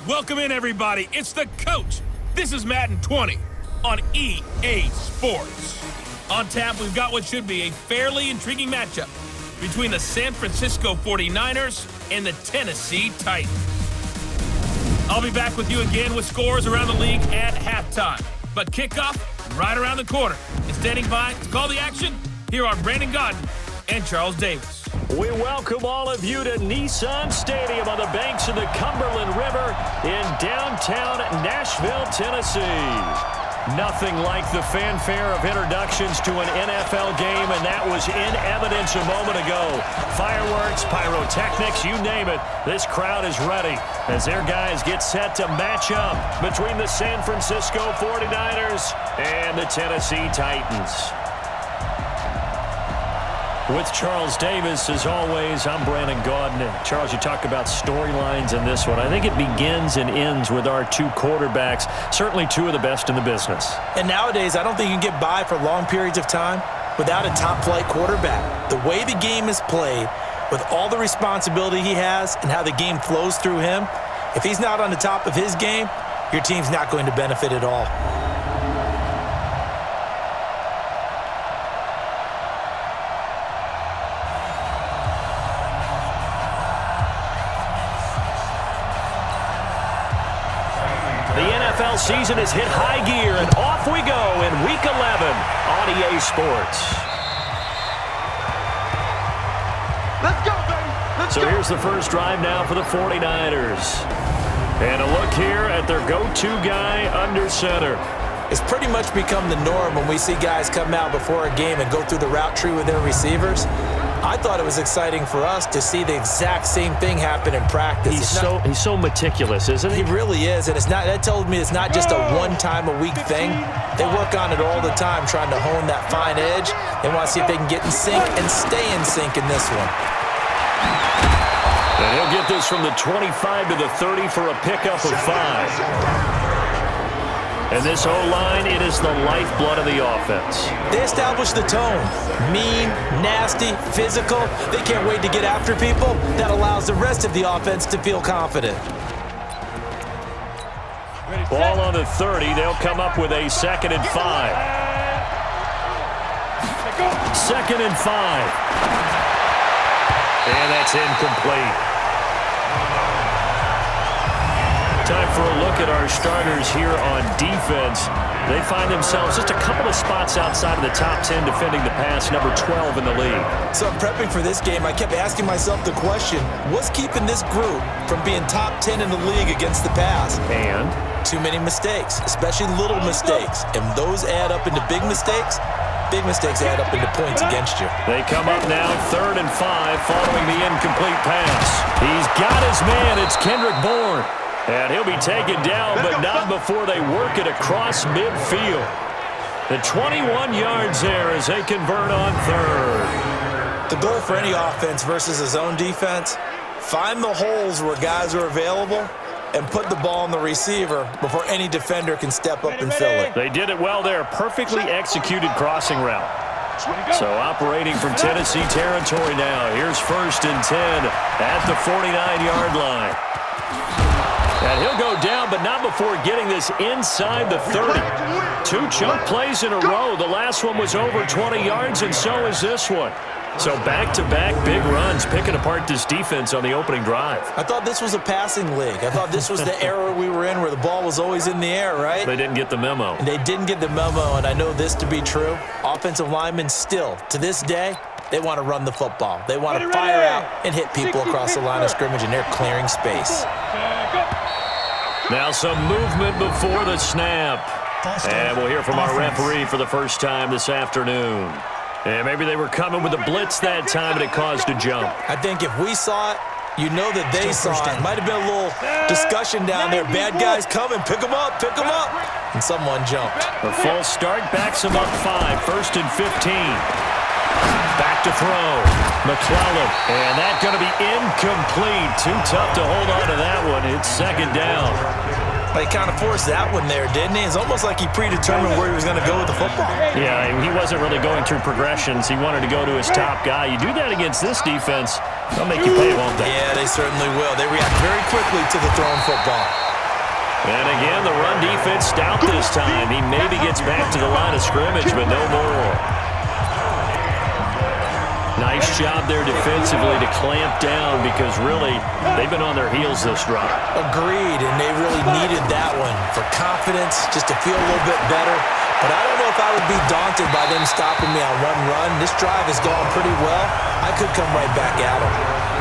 Welcome in, everybody. It's the coach. This is Madden 20 on EA Sports. On tap, we've got what should be a fairly intriguing matchup between the San Francisco 49ers and the Tennessee Titans. I'll be back with you again with scores around the league at halftime. But kickoff right around the corner. And standing by to call the action, here are Brandon Godden and Charles Davis. We welcome all of you to Nissan Stadium on the banks of the Cumberland River in downtown Nashville, Tennessee. Nothing like the fanfare of introductions to an NFL game, and that was in evidence a moment ago. Fireworks, pyrotechnics, you name it. This crowd is ready as their guys get set to match up between the San Francisco 49ers and the Tennessee Titans. With Charles Davis, as always, I'm Brandon Godden. Charles, you talk about storylines in this one. I think it begins and ends with our two quarterbacks, certainly two of the best in the business. And nowadays, I don't think you can get by for long periods of time without a top-flight quarterback. The way the game is played, with all the responsibility he has and how the game flows through him, if he's not on the top of his game, your team's not going to benefit at all. NFL season has hit high gear, and off we go in Week 11 on EA Sports. Let's go, baby. So here's the first drive now for the 49ers. And a look here at their go-to guy under center. It's pretty much become the norm when we see guys come out before a game and go through the route tree with their receivers. I thought it was exciting for us to see the exact same thing happen in practice. He's so meticulous, isn't he? He really is, and that tells me it's not just a one-time-a-week thing. They work on it all the time, trying to hone that fine edge. They want to see if they can get in sync and stay in sync in this one. And he'll get this from the 25 to the 30 for a pickup of 5. And this O-line, it is the lifeblood of the offense. They establish the tone. Mean, nasty, physical. They can't wait to get after people. That allows the rest of the offense to feel confident. Ball on the 30. They'll come up with a 2nd and 5. 2nd and 5. And that's incomplete. Time for a look at our starters here on defense. They find themselves just a couple of spots outside of the top 10 defending the pass, number 12 in the league. So prepping for this game, I kept asking myself the question, what's keeping this group from being top 10 in the league against the pass? And? Too many mistakes, especially little mistakes. And those add up into big mistakes. Big mistakes add up into points against you. They come up now, 3rd and 5, following the incomplete pass. He's got his man. It's Kendrick Bourne. And he'll be taken down, but not before they work it across midfield. The 21 yards there as they convert on 3rd. The goal for any offense versus a zone defense, find the holes where guys are available and put the ball on the receiver before any defender can step up and fill it. They did it well there. Perfectly executed crossing route. So operating from Tennessee territory now. Here's 1st and 10 at the 49-yard line. And he'll go down, but not before getting this inside the 30. 2 chunk plays in a row. The last one was over 20 yards, and so is this one. So back-to-back big runs, picking apart this defense on the opening drive. I thought this was a passing league. I thought this was the era we were in where the ball was always in the air, right? They didn't get the memo. And they didn't get the memo, and I know this to be true. Offensive linemen still, to this day, they want to run the football. They want to fire out and hit people across the line of scrimmage, and they're clearing space. Now some movement before the snap. And we'll hear from our referee for the first time this afternoon. And maybe they were coming with a blitz that time, and it caused a jump. I think if we saw it, you know that they saw it. Might have been a little discussion down there. Bad guys coming. Pick them up. Pick them up. And someone jumped. A false start backs them up 5. 1st and 15. Back to throw. McClellan. And that's going to be incomplete. Too tough to hold on to that one. It's 2nd down. He kind of forced that one there, didn't he? It's almost like he predetermined where he was going to go with the football. Yeah, he wasn't really going through progressions. He wanted to go to his top guy. You do that against this defense, they'll make you pay, won't they? Yeah, they certainly will. They react very quickly to the thrown football. And again, the run defense stout this time. He maybe gets back to the line of scrimmage, but no more. Nice job there defensively to clamp down because really they've been on their heels this drive. Agreed, and they really needed that one for confidence, just to feel a little bit better. But I don't know if I would be daunted by them stopping me on one run. This drive has gone pretty well. I could come right back at them.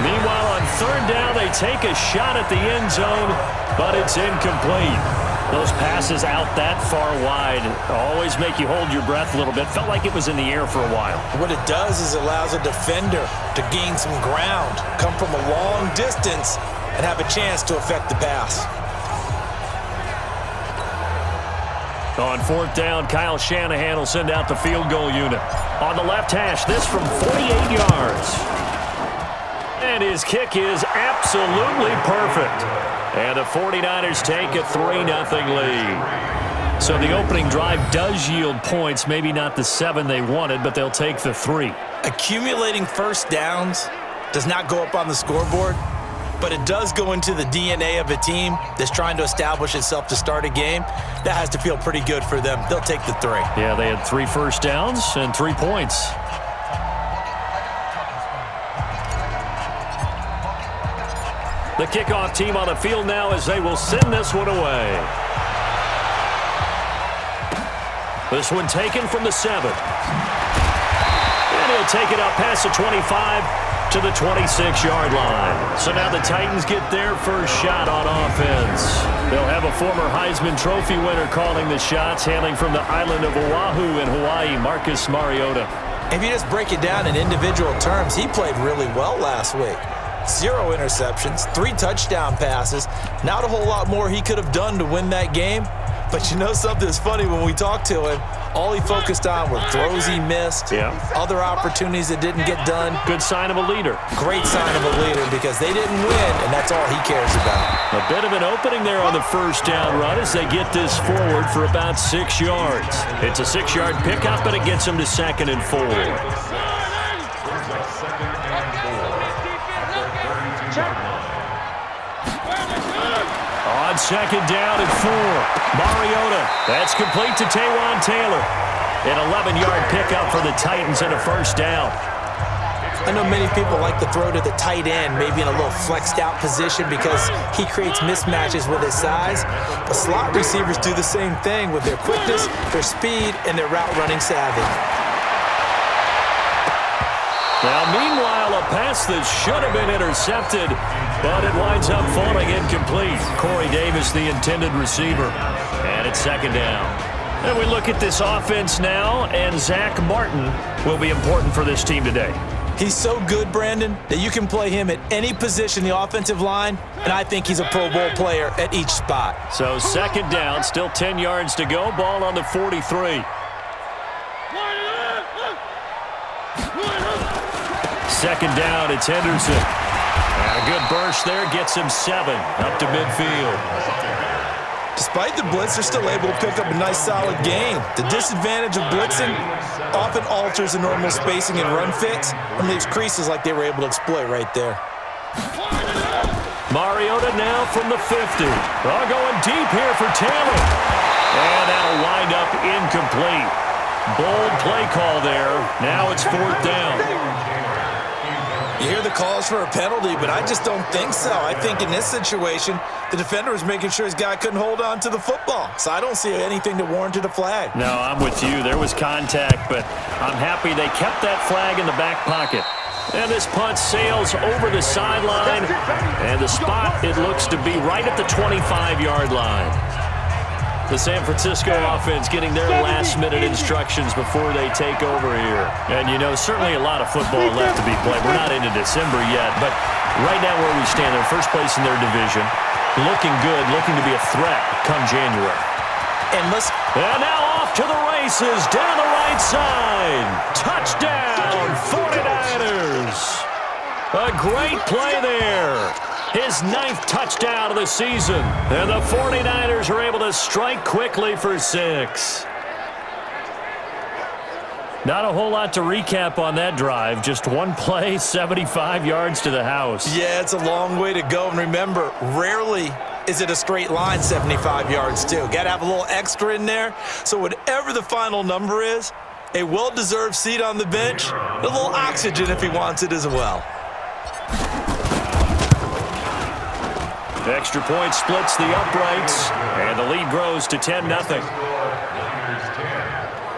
Meanwhile, on third down, they take a shot at the end zone, but it's incomplete. Those passes out that far wide always make you hold your breath a little bit. Felt like it was in the air for a while. What it does is it allows a defender to gain some ground, come from a long distance, and have a chance to affect the pass. On fourth down, Kyle Shanahan will send out the field goal unit. On the left hash, this from 48 yards. And his kick is absolutely perfect. And the 49ers take a 3-0 lead. So the opening drive does yield points, maybe not the 7 they wanted, but they'll take the 3. Accumulating first downs does not go up on the scoreboard, but it does go into the DNA of a team that's trying to establish itself to start a game. That has to feel pretty good for them. They'll take the 3. Yeah, they had 3 first downs and 3 points. The kickoff team on the field now as they will send this one away. This one taken from the 7. And he'll take it up past the 25 to the 26-yard line. So now the Titans get their first shot on offense. They'll have a former Heisman Trophy winner calling the shots, hailing from the island of Oahu in Hawaii, Marcus Mariota. If you just break it down in individual terms, he played really well last week. 0 interceptions, 3 touchdown passes. Not a whole lot more he could have done to win that game. But you know something that's funny, when we talked to him, all he focused on were throws he missed, other opportunities that didn't get done. Good sign of a leader. Great sign of a leader because they didn't win, and that's all he cares about. A bit of an opening there on the first down run as they get this forward for about 6 yards. It's a 6-yard pickup, and it gets them to 2nd and 4. On 2nd down and 4, Mariota. That's complete to Taywan Taylor. An 11-yard pickup for the Titans and a first down. I know many people like to throw to the tight end, maybe in a little flexed out position because he creates mismatches with his size. But slot receivers do the same thing with their quickness, their speed, and their route running savvy. Now, meanwhile, a pass that should have been intercepted, but it winds up falling incomplete. Corey Davis, the intended receiver. And it's 2nd down. And we look at this offense now, and Zach Martin will be important for this team today. He's so good, Brandon, that you can play him at any position in the offensive line, and I think he's a Pro Bowl player at each spot. So 2nd down, still 10 yards to go, ball on the 43. 2nd down, it's Henderson. And a good burst there, gets him 7 up to midfield. Despite the blitz, they're still able to pick up a nice solid gain. The disadvantage of blitzing often alters the normal spacing and run fits and leaves creases like they were able to exploit right there. Mariota now from the 50. Going deep here for Taylor. And that'll wind up incomplete. Bold play call there. Now it's 4th down. You hear the calls for a penalty, but I just don't think so. I think in this situation, the defender was making sure his guy couldn't hold on to the football. So I don't see anything that warranted a flag. No, I'm with you. There was contact, but I'm happy they kept that flag in the back pocket. And this punt sails over the sideline, and the spot, it looks to be right at the 25-yard line. The San Francisco offense getting their last-minute instructions before they take over here. And, you know, certainly a lot of football left to be played. We're not into December yet, but right now where we stand, they're first place in their division, looking good, looking to be a threat come January. And now off to the races, down the right side. Touchdown, 49ers. A great play there. His 9th touchdown of the season. And the 49ers are able to strike quickly for 6. Not a whole lot to recap on that drive. Just one play, 75 yards to the house. Yeah, it's a long way to go. And remember, rarely is it a straight line 75 yards too? Got to have a little extra in there. So whatever the final number is, a well-deserved seat on the bench, a little oxygen if he wants it as well. The extra point splits the uprights, and the lead grows to 10-0.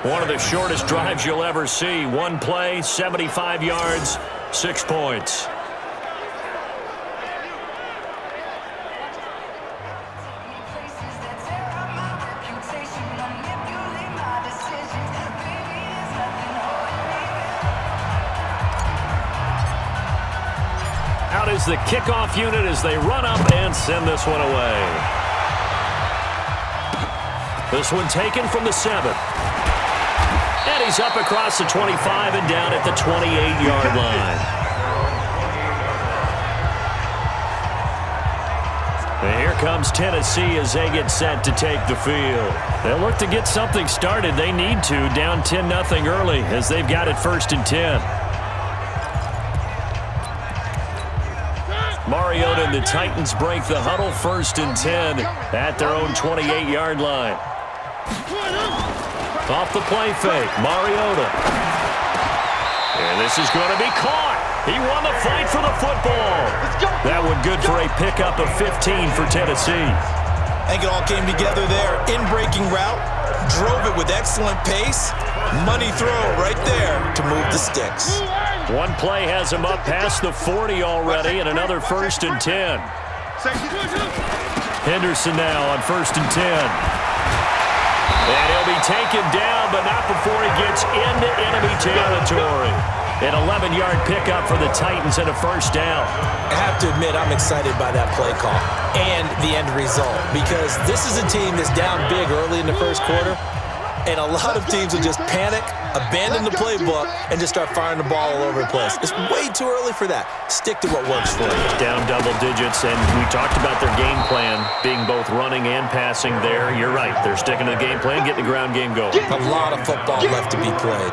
One of the shortest drives you'll ever see. One play, 75 yards, 6 points. Out is the kickoff unit as they run up and send this one away. This one taken from the 7. And he's up across the 25 and down at the 28-yard line. And here comes Tennessee as they get set to take the field. They'll look to get something started. They need to, down 10-0 early as they've got it 1st and 10. Mariota and the Titans break the huddle 1st and 10 at their own 28-yard line. Off the play fake, Mariota. And this is going to be caught. He won the fight for the football. That one good for a pickup of 15 for Tennessee. I think it all came together there. In-breaking route, drove it with excellent pace. Money throw right there to move the sticks. One play has him up past the 40 already, and another 1st and 10. Henderson now on 1st and 10. And he'll be taken down, but not before he gets into enemy territory. An 11-yard pickup for the Titans and a 1st down. I have to admit, I'm excited by that play call and the end result, because this is a team that's down big early in the 1st quarter, and a lot of teams will just panic, abandon the playbook, and just start firing the ball all over the place. It's way too early for that. Stick to what works for you. Down double digits, and we talked about their game plan being both running and passing there. You're right. They're sticking to the game plan, getting the ground game going. A lot of football left to be played.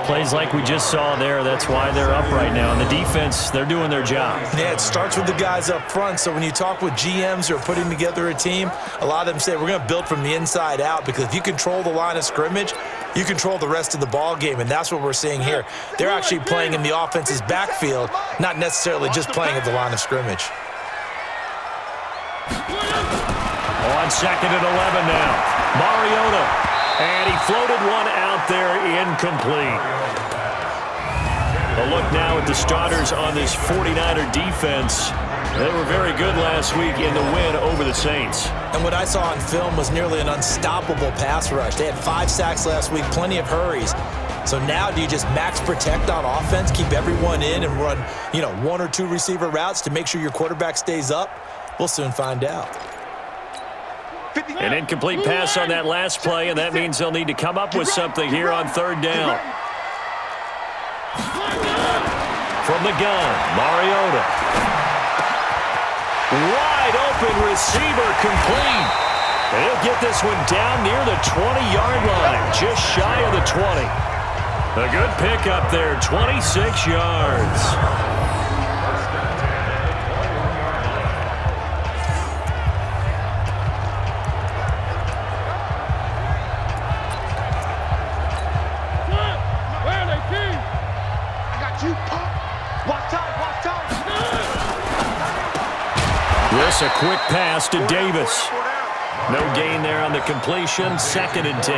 Plays like we just saw there, that's why they're up right now. And the defense, they're doing their job. Yeah, it starts with the guys up front. So when you talk with GMs who are putting together a team, a lot of them say we're going to build from the inside out, because if you control the line of scrimmage, you control the rest of the ball game, and that's what we're seeing here. They're actually playing in the offense's backfield, not necessarily just playing at the line of scrimmage. On 2nd and 11 now. Mariota. And he floated one out there, incomplete. A look now at the starters on this 49er defense. They were very good last week in the win over the Saints. And what I saw on film was nearly an unstoppable pass rush. They had 5 sacks last week, plenty of hurries. So now do you just max protect on offense, keep everyone in, and run, 1 or 2 receiver routes to make sure your quarterback stays up? We'll soon find out. An incomplete pass on that last play, and that means they'll need to come up with something here on 3rd down. From the gun, Mariota. Wide open receiver, complete. And he'll get this one down near the 20-yard line, just shy of the 20. A good pickup there, 26 yards. This a quick pass to Davis. No gain there on the completion. 2nd and 10.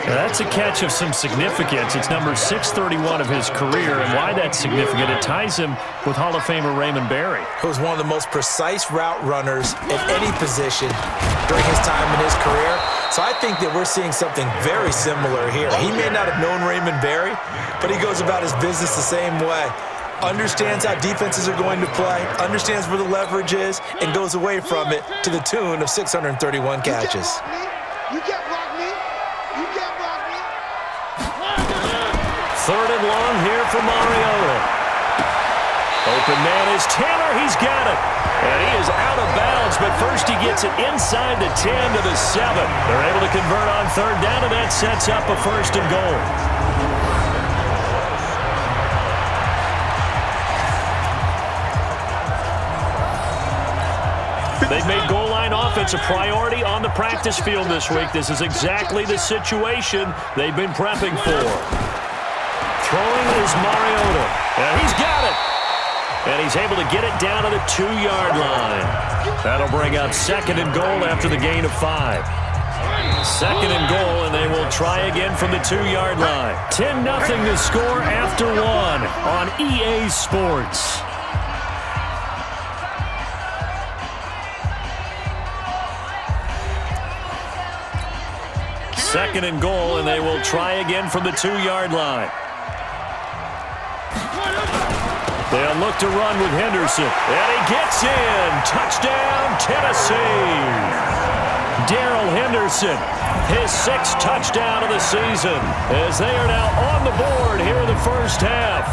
That's a catch of some significance. It's number 631 of his career, and why that's significant, it ties him with Hall of Famer Raymond Berry. Who was one of the most precise route runners at any position during his time in his career. So I think that we're seeing something very similar here. He may not have known Raymond Berry, but he goes about his business the same way. Understands how defenses are going to play, understands where the leverage is, and goes away from it to the tune of 631 catches. You can't block me. You can't block me. 3rd and long here for Mariota. Open man is Taylor. He's got it. And he is out of bounds, but first he gets it inside the 10 to the 7. They're able to convert on 3rd down, and that sets up a 1st and goal. They've made goal line offense a priority on the practice field this week. This is exactly the situation they've been prepping for. Throwing is Mariota. And he's got it. And he's able to get it down to the 2-yard line. That'll bring up 2nd and goal after the gain of 5. 2nd and goal, and they will try again from the 2-yard line. 10-0 the score after 1 on EA Sports. Second and goal, and they will try again from the 2-yard line. They'll look to run with Henderson. And he gets in. Touchdown, Tennessee. Darrell Henderson, his 6th touchdown of the season, as they are now on the board here in the first half.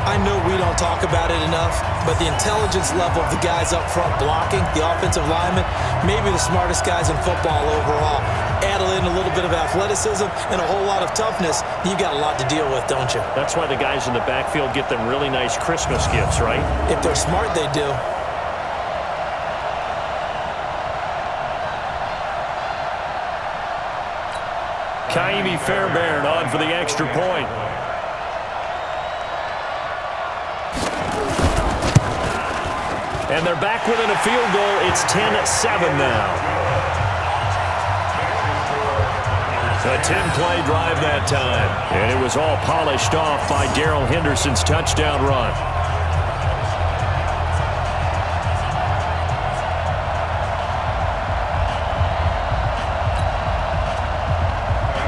I know we don't talk about it enough, but the intelligence level of the guys up front blocking, the offensive linemen, maybe the smartest guys in football overall. Add in a little bit of athleticism and a whole lot of toughness, you've got a lot to deal with, don't you? That's why the guys in the backfield get them really nice Christmas gifts, right? If they're smart, they do. Kaimi Fairbairn on for the extra point. And they're back within a field goal. It's 10-7 now. A 10-play drive that time. And it was all polished off by Darrell Henderson's touchdown run.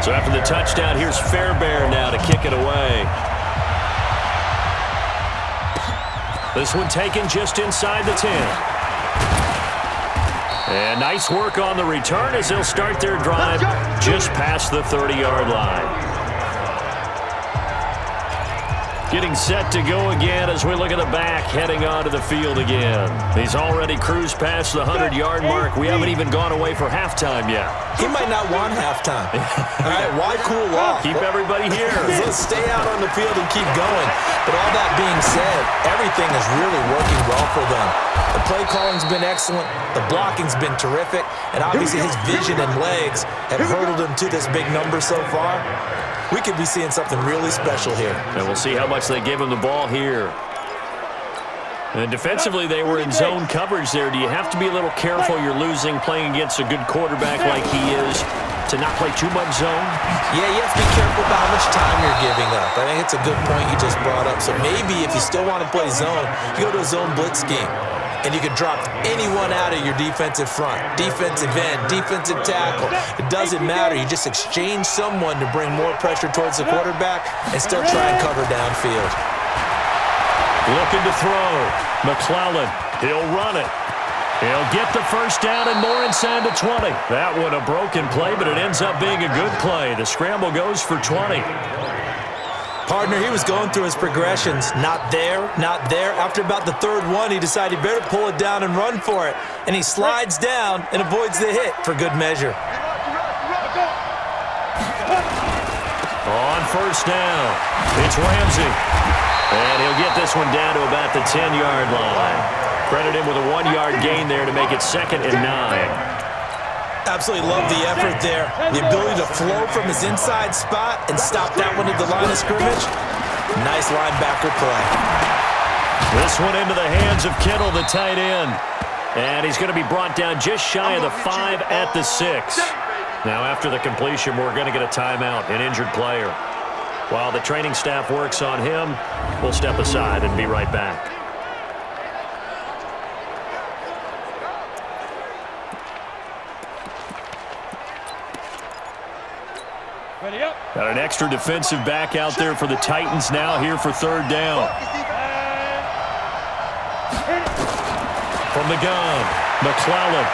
So after the touchdown, here's Fairbairn now to kick it away. This one taken just inside the 10. And nice work on the return as they'll start their drive just past the 30-yard line. Getting set to go again as we look at the back heading onto the field again. He's already cruised past the 100-yard mark. We haven't even gone away for halftime yet. He might not want halftime. All right, why cool off? Keep everybody here. Let's stay out on the field and keep going. But all that being said, everything is really working well for them. The play calling's been excellent. The blocking's been terrific. And obviously his vision and legs have hurdled him to this big number so far. We could be seeing something really special here. And we'll see how much they give him the ball here. And defensively, they were in zone coverage there. Do you have to be a little careful you're losing playing against a good quarterback like he is to not play too much zone? Yeah, you have to be careful about how much time you're giving up. I think it's a good point you just brought up. So maybe if you still want to play zone, you go to a zone blitz scheme. And you can drop anyone out of your defensive front, defensive end, defensive tackle. It doesn't matter. You just exchange someone to bring more pressure towards the quarterback and still try and cover downfield. Looking to throw. McClellan, he'll run it. He'll get the first down and more inside the 20. That one a broken play, but it ends up being a good play. The scramble goes for 20. Partner, he was going through his progressions. Not there, not there. After about the third one, he decided he better pull it down and run for it. And he slides down and avoids the hit for good measure. On first down, it's Ramsey. And he'll get this one down to about the 10-yard line. Credit him with a 1-yard gain there to make it 2nd and 9. Absolutely love the effort there. The ability to flow from his inside spot and stop that one at the line of scrimmage. Nice linebacker play. This one into the hands of Kittle, the tight end. And he's going to be brought down just shy of the 5 at the 6. Now after the completion, we're going to get a timeout, an injured player. While the training staff works on him, we'll step aside and be right back. Got an extra defensive back out there for the Titans now here for 3rd down. From the gun, McClellan.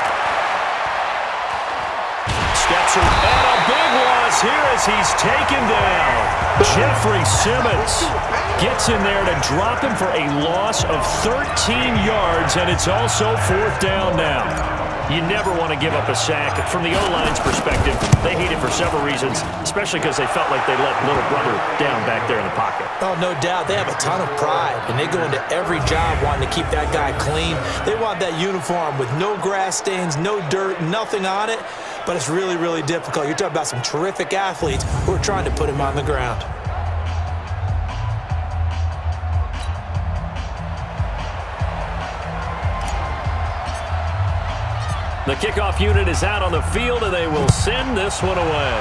Steps in, and a big loss here as he's taken down. Jeffrey Simmons gets in there to drop him for a loss of 13 yards, and it's also 4th down now. You never want to give up a sack. From the O-line's perspective, they hate it for several reasons, especially because they felt like they let little brother down back there in the pocket. Oh, no doubt. They have a ton of pride, and they go into every job wanting to keep that guy clean. They want that uniform with no grass stains, no dirt, nothing on it, but it's really, really difficult. You're talking about some terrific athletes who are trying to put him on the ground. The kickoff unit is out on the field, and they will send this one away.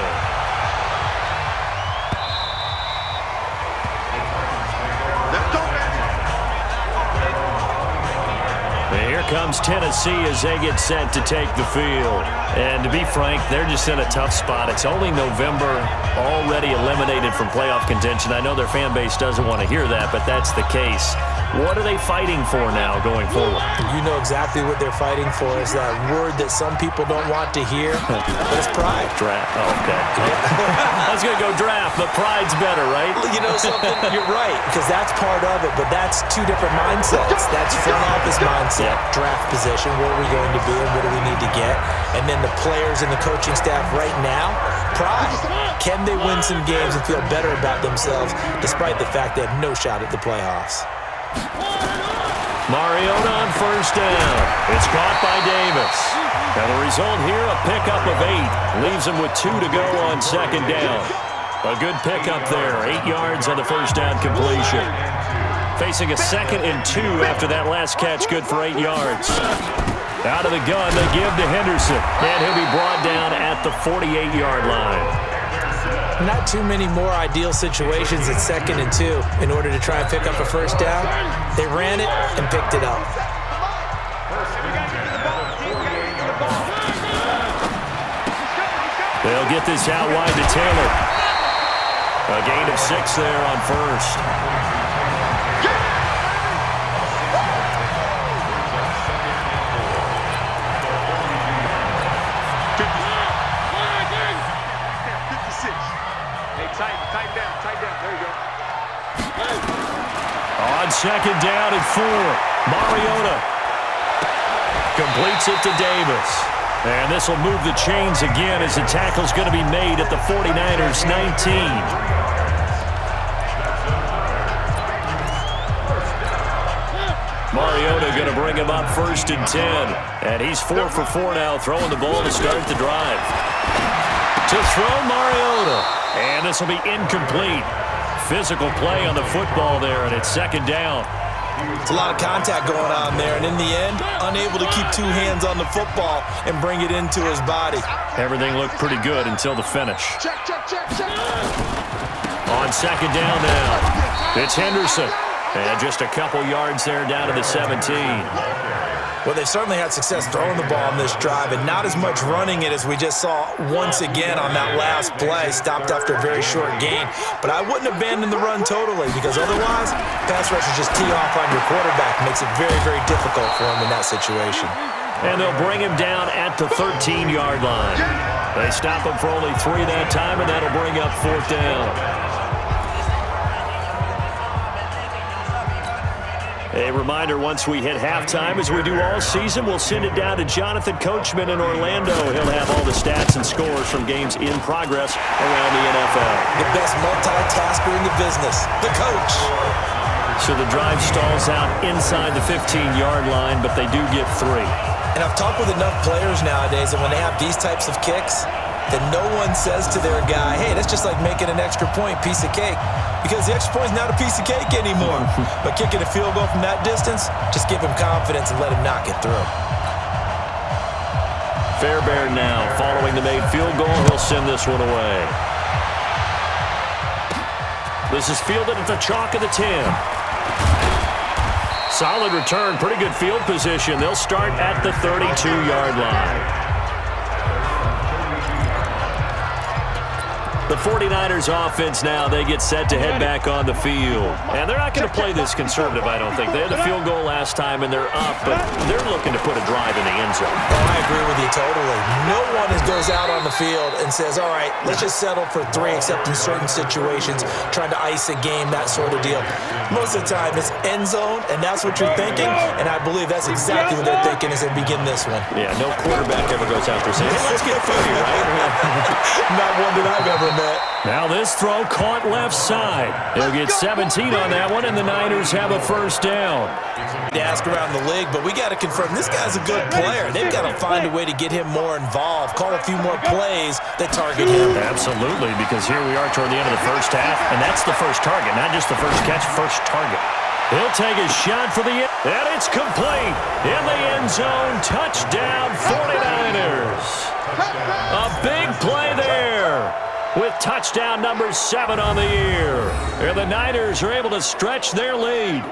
And here comes Tennessee as they get set to take the field. And to be frank, they're just in a tough spot. It's only November, already eliminated from playoff contention. I know their fan base doesn't want to hear that, but that's the case. What are they fighting for now going forward? You know exactly what they're fighting for. Is that word that some people don't want to hear, but it's pride. Draft. Oh, okay. I was going to go draft, but pride's better, right? You know something? You're right, because that's part of it, but that's two different mindsets. That's front office mindset, draft position, where are we going to be and what do we need to get? And then the players and the coaching staff right now, pride. Can they win some games and feel better about themselves despite the fact they have no shot at the playoffs? Mariota on first down. It's caught by Davis. And the result here, a pickup of 8. Leaves him with 2 to go on second down. A good pickup there. 8 yards on the first down completion. Facing a 2nd and 2 after that last catch, good for 8 yards. Out of the gun, they give to Henderson. And he'll be brought down at the 48-yard line. Not too many more ideal situations at 2nd and 2 in order to try and pick up a first down. They ran it and picked it up. They'll get this out wide to Taylor. A gain of 6 there on first. On second down and 4, Mariota completes it to Davis. And this will move the chains again as the tackle's going to be made at the 49ers 19. Mariota going to bring him up 1st and 10. And he's 4 for 4 now, throwing the ball to start the drive. To throw Mariota. And this will be incomplete. Physical play on the football there, and it's 2nd down. It's a lot of contact going on there, and in the end, unable to keep 2 hands on the football and bring it into his body. Everything looked pretty good until the finish. Check. On 2nd down now, it's Henderson. And just a couple yards there down to the 17. Well, they certainly had success throwing the ball in this drive, and not as much running it as we just saw once again on that last play. Stopped after a very short gain. But I wouldn't abandon the run totally, because otherwise, pass rushers just tee off on your quarterback. Makes it very, very difficult for him in that situation. And they'll bring him down at the 13-yard line. They stop him for only 3 that time, and that'll bring up 4th down. A reminder, once we hit halftime, as we do all season, we'll send it down to Jonathan Coachman in Orlando. He'll have all the stats and scores from games in progress around the NFL. The best multitasker in the business, the coach. So the drive stalls out inside the 15-yard line, but they do get 3. And I've talked with enough players nowadays, and when they have these types of kicks, then no one says to their guy, hey, that's just like making an extra point, piece of cake. Because the extra point is not a piece of cake anymore. But kicking a field goal from that distance, just give him confidence and let him knock it through. Fairbairn now, following the made field goal, he'll send this one away. This is fielded at the chalk of the 10. Solid return, pretty good field position. They'll start at the 32-yard line. The 49ers offense now, they get set to head back on the field. And they're not going to play this conservative, I don't think. They had the field goal last time, and they're up, but they're looking to put a drive in the end zone. Oh, I agree with you totally. No one goes out on the field and says, all right, let's just settle for 3, except in certain situations, trying to ice a game, that sort of deal. Most of the time, it's end zone, and that's what you're thinking, and I believe that's exactly what they're thinking as they begin this one. Yeah, no quarterback ever goes out there saying, hey, let's get food here, right? Not one that I've ever met. Now this throw caught left side. He'll get 17 on that one, and the Niners have a first down. To ask around the league, but we got to confirm this guy's a good player. They've got to find a way to get him more involved, call a few more plays that target him. Absolutely, because here we are toward the end of the first half, and that's the first target, not just the first catch, first target. He'll take a shot for the end, and it's complete. In the end zone, touchdown 49ers. A big play there with touchdown number 7 on the year. And the Niners are able to stretch their lead.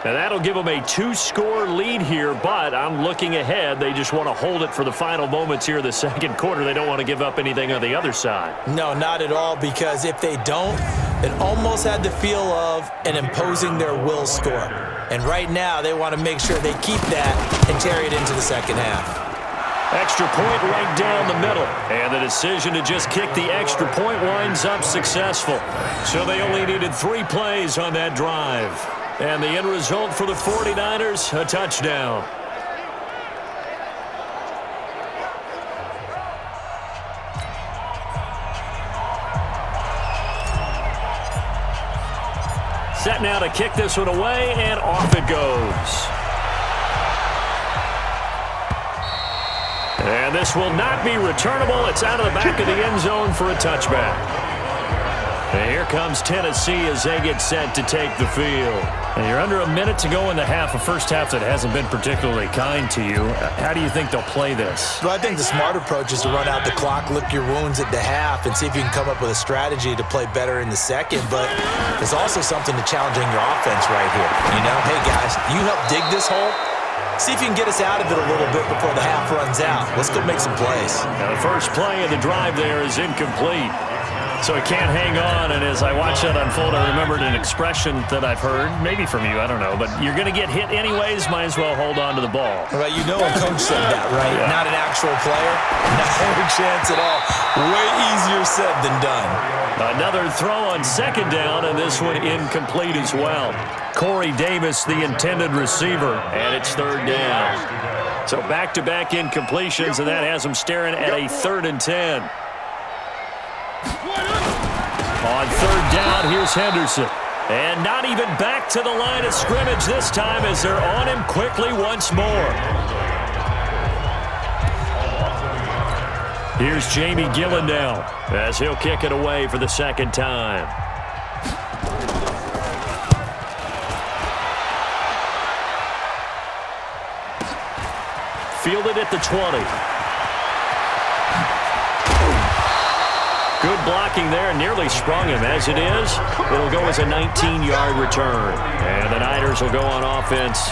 And that'll give them a 2-score lead here, but I'm looking ahead. They just want to hold it for the final moments here of the second quarter. They don't want to give up anything on the other side. No, not at all, because if they don't, it almost had the feel of an imposing their will score. And right now, they want to make sure they keep that and carry it into the second half. Extra point right down the middle. And the decision to just kick the extra point winds up successful. So they only needed 3 plays on that drive. And the end result for the 49ers, a touchdown. Set now to kick this one away, and off it goes. And this will not be returnable. It's out of the back of the end zone for a touchback. And here comes Tennessee as they get set to take the field. And you're under a minute to go in the half, a first half that hasn't been particularly kind to you. How do you think they'll play this? Well, I think the smart approach is to run out the clock, lick your wounds at the half, and see if you can come up with a strategy to play better in the second. But there's also something to challenging your offense right here. You know, hey, guys, you help dig this hole. See if you can get us out of it a little bit before the half runs out. Let's go make some plays. Now, the first play of the drive there is incomplete. So he can't hang on, and as I watch that unfold, I remembered an expression that I've heard, maybe from you, I don't know, but you're going to get hit anyways, might as well hold on to the ball. Right, you know a coach said that, right? Yeah. Not an actual player. No chance at all. Way easier said than done. Another throw on second down, and this one incomplete as well. Corey Davis, the intended receiver, and it's third down. So back-to-back incompletions, and that has them staring at a 3rd and 10. On third down, here's Henderson. And not even back to the line of scrimmage this time as they're on him quickly once more. Here's Jamie Gillen now as he'll kick it away for the second time. Fielded at the 20. Good blocking there, nearly sprung him. As it is, it'll go as a 19-yard return. And the Niners will go on offense,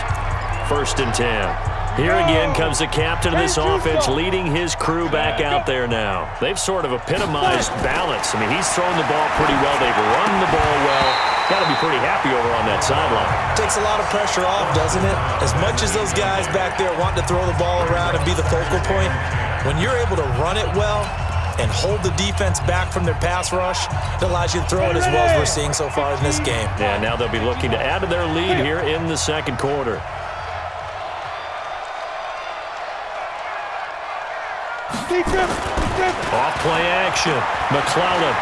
1st and 10. Here again comes the captain of this offense leading his crew back out there now. They've sort of epitomized balance. I mean, he's thrown the ball pretty well. They've run the ball well. Got to be pretty happy over on that sideline. Takes a lot of pressure off, doesn't it? As much as those guys back there want to throw the ball around and be the focal point, when you're able to run it well and hold the defense back from their pass rush, it allows you to throw it as well as we're seeing so far in this game. Yeah, now they'll be looking to add to their lead here in the second quarter. Off play action. McClellan.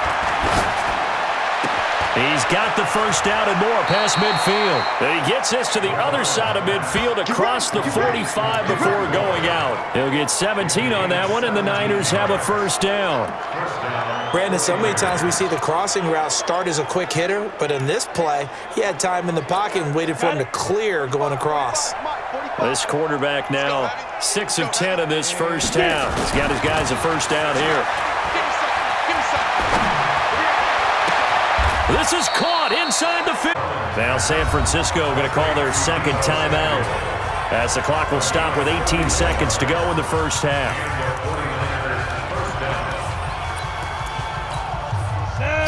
He's got the first down and more past midfield. And he gets this to the other side of midfield across the 45 before going out. He'll get 17 on that one, and the Niners have a first down. Brandon, so many times we see the crossing route start as a quick hitter, but in this play, he had time in the pocket and waited for him to clear going across. This quarterback now 6 of 10 in this first half. He's got his guys a first down here. This is caught inside the 50. Now San Francisco going to call their second timeout as the clock will stop with 18 seconds to go in the first half.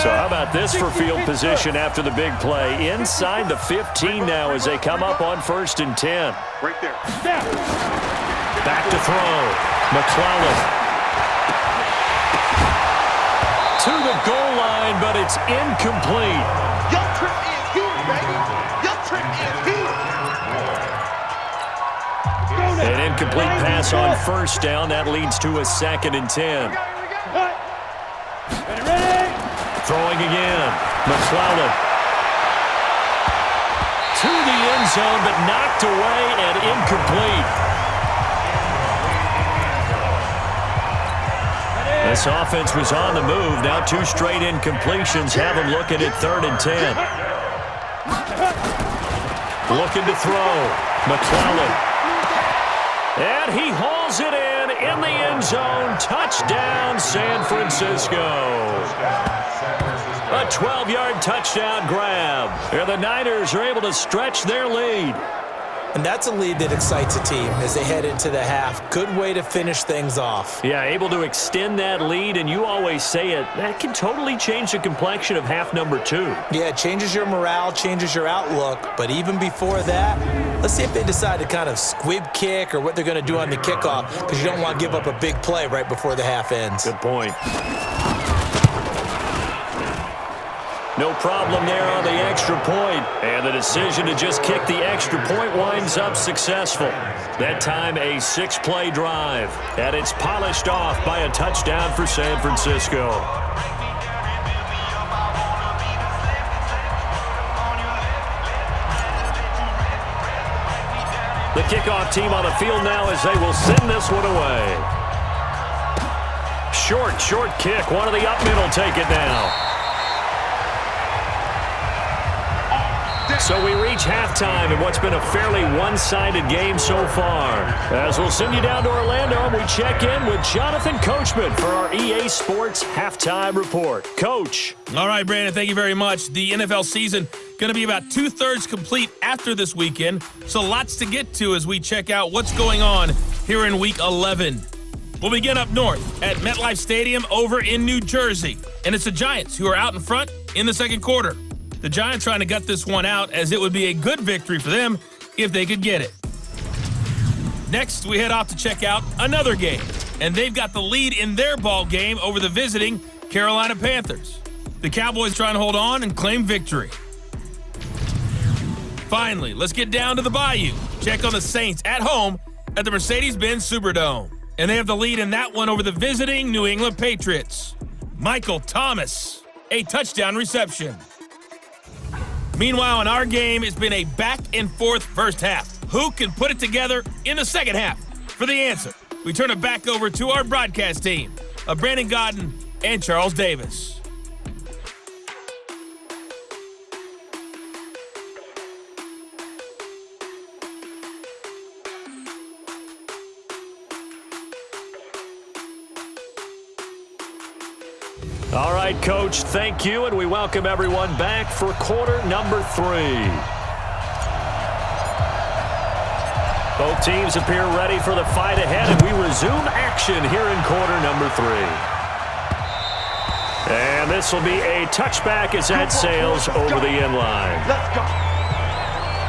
So how about this for field position after the big play? Inside the 15 now as they come up on 1st and 10. Right there. Back to throw. McClellan. To the goal line, but it's incomplete. Your trip is here, baby. Your trip is here. An incomplete pass on 1st down. That leads to a 2nd and 10. Throwing again. McClellan. To the end zone, but knocked away and incomplete. This offense was on the move. Now 2 straight incompletions have them looking at 3rd and 10. Looking to throw. McClellan. And he hauls it in the end zone. Touchdown, San Francisco. A 12-yard touchdown grab. And the Niners are able to stretch their lead. And that's a lead that excites a team as they head into the half. Good way to finish things off. Yeah, able to extend that lead, and you always say it, that can totally change the complexion of half number 2. Yeah, it changes your morale, changes your outlook. But even before that, let's see if they decide to kind of squib kick or what they're going to do on the kickoff, because you don't want to give up a big play right before the half ends. Good point. No problem there on the extra point. And the decision to just kick the extra point winds up successful. That time a 6-play drive. And it's polished off by a touchdown for San Francisco. The kickoff team on the field now as they will send this one away. Short kick. One of the up middle take it now. So we reach halftime in what's been a fairly one-sided game so far. As we'll send you down to Orlando, and we check in with Jonathan Coachman for our EA Sports Halftime Report. Coach. All right, Brandon, thank you very much. The NFL season going to be about 2/3 complete after this weekend, so lots to get to as we check out what's going on here in Week 11. We'll begin up north at MetLife Stadium over in New Jersey, and it's the Giants who are out in front in the second quarter. The Giants trying to gut this one out as it would be a good victory for them if they could get it. Next, we head off to check out another game, and they've got the lead in their ball game over the visiting Carolina Panthers. The Cowboys trying to hold on and claim victory. Finally, let's get down to the Bayou. Check on the Saints at home at the Mercedes-Benz Superdome, and they have the lead in that one over the visiting New England Patriots. Michael Thomas, a touchdown reception. Meanwhile, in our game, it's been a back-and-forth first half. Who can put it together in the second half? For the answer, we turn it back over to our broadcast team of Brandon Godden and Charles Davis. All right, Coach, thank you, and we welcome everyone back for quarter number 3. Both teams appear ready for the fight ahead, and we resume action here in quarter number 3. And this will be a touchback as that sails over the end line. Let's go.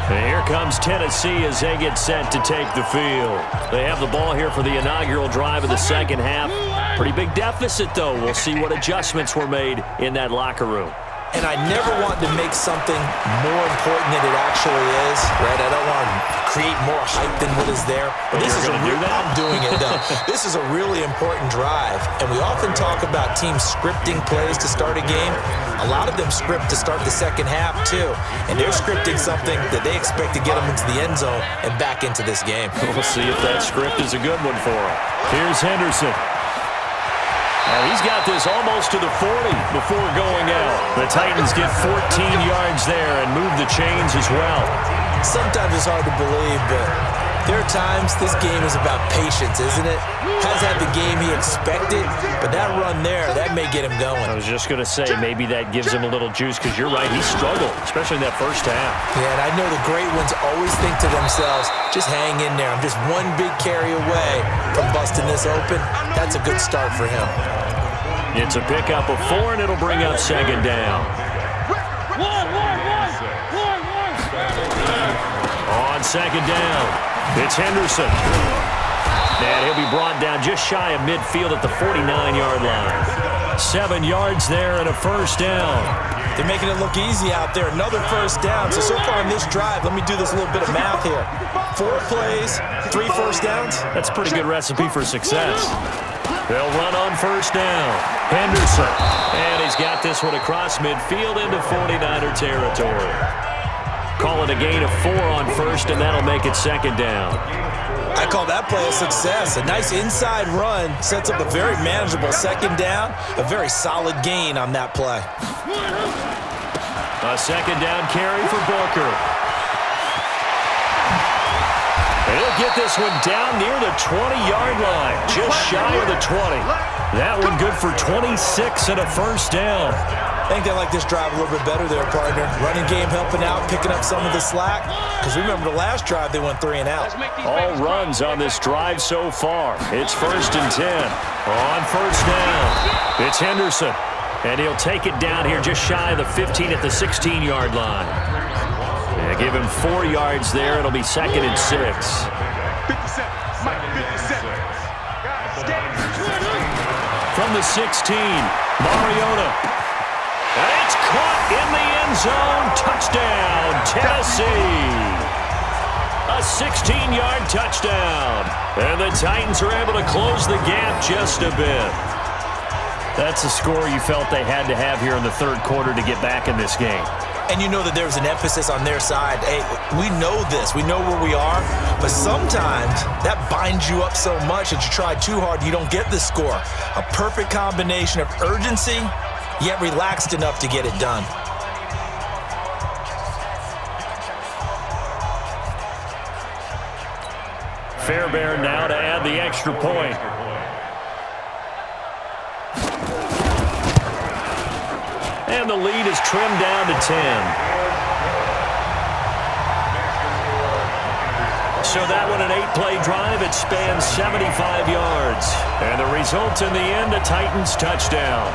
And here comes Tennessee as they get set to take the field. They have the ball here for the inaugural drive of the second half. Pretty big deficit, though. We'll see what adjustments were made in that locker room. And I never want to make something more important than it actually is, right? I don't want to create more hype than what is there. But this is going to do that? I'm doing it, though. This is a really important drive. And we often talk about teams scripting plays to start a game. A lot of them script to start the second half, too. And they're scripting something that they expect to get them into the end zone and back into this game. We'll see if that script is a good one for them. Here's Henderson. He's got this almost to the 40 before going out. The Titans get 14 yards there and move the chains as well. Sometimes it's hard to believe, but there are times this game is about patience, isn't it? Has had the game he expected, but that run there, that may get him going. I was just going to say, maybe that gives him a little juice, because you're right, he struggled, especially in that first half. Yeah, and I know the great ones always think to themselves, just hang in there. I'm just one big carry away from busting this open. That's a good start for him. It's a pickup of 4, and it'll bring up second down. On second down, it's Henderson. And he'll be brought down just shy of midfield at the 49-yard line. 7 yards there and a first down. They're making it look easy out there. Another first down. So far in this drive, let me do this little bit of math here. 4 plays, 3 first downs. That's a pretty good recipe for success. They'll run on first down. Henderson. And he's got this one across midfield into 49er territory. Call it a gain of 4 on first, and that'll make it second down. I call that play a success. A nice inside run sets up a very manageable second down. A very solid gain on that play. A second down carry for Booker. And he'll get this one down near the 20-yard line, just shy of the 20. That one good for 26 and a first down. I think they like this drive a little bit better there, partner. Running game helping out, picking up some of the slack. Because remember the last drive, they went 3 and out. All runs on this drive so far. It's first and 10. On first down, it's Henderson. And he'll take it down here just shy of the 15 at the 16-yard line. Yeah, give him 4 yards there. It'll be second and 6. 57. Mike 57. From the 16, Mariota. And it's caught in the end zone. Touchdown, Tennessee. A 16-yard touchdown. And the Titans are able to close the gap just a bit. That's a score you felt they had to have here in the third quarter to get back in this game. And you know that there's an emphasis on their side. Hey, we know this. We know where we are. But sometimes that binds you up so much that you try too hard, you don't get the score. A perfect combination of urgency, yet relaxed enough to get it done. Fairbairn now to add the extra point. And the lead is trimmed down to 10. So that one, an 8-play drive. It spans 75 yards. And the result in the end, a Titans touchdown.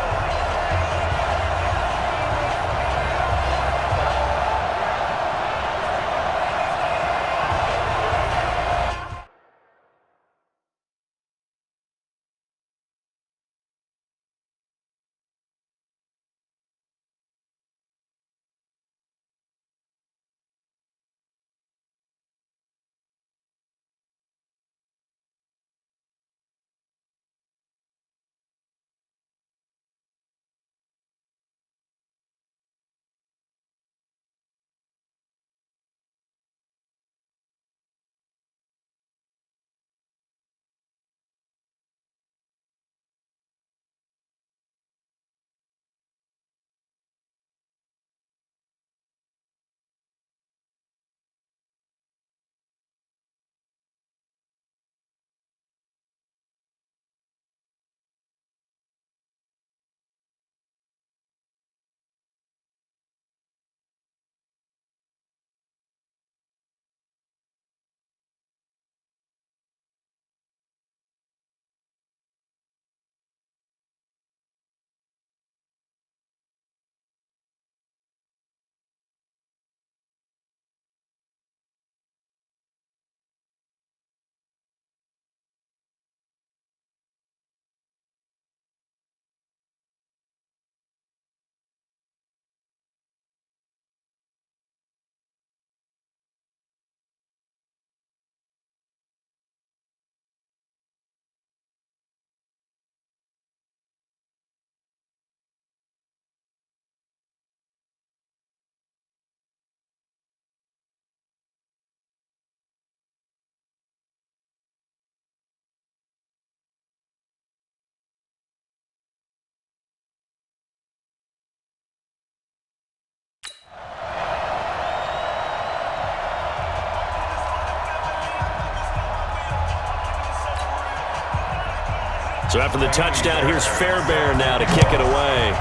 So after the touchdown, here's Fairbairn now to kick it away.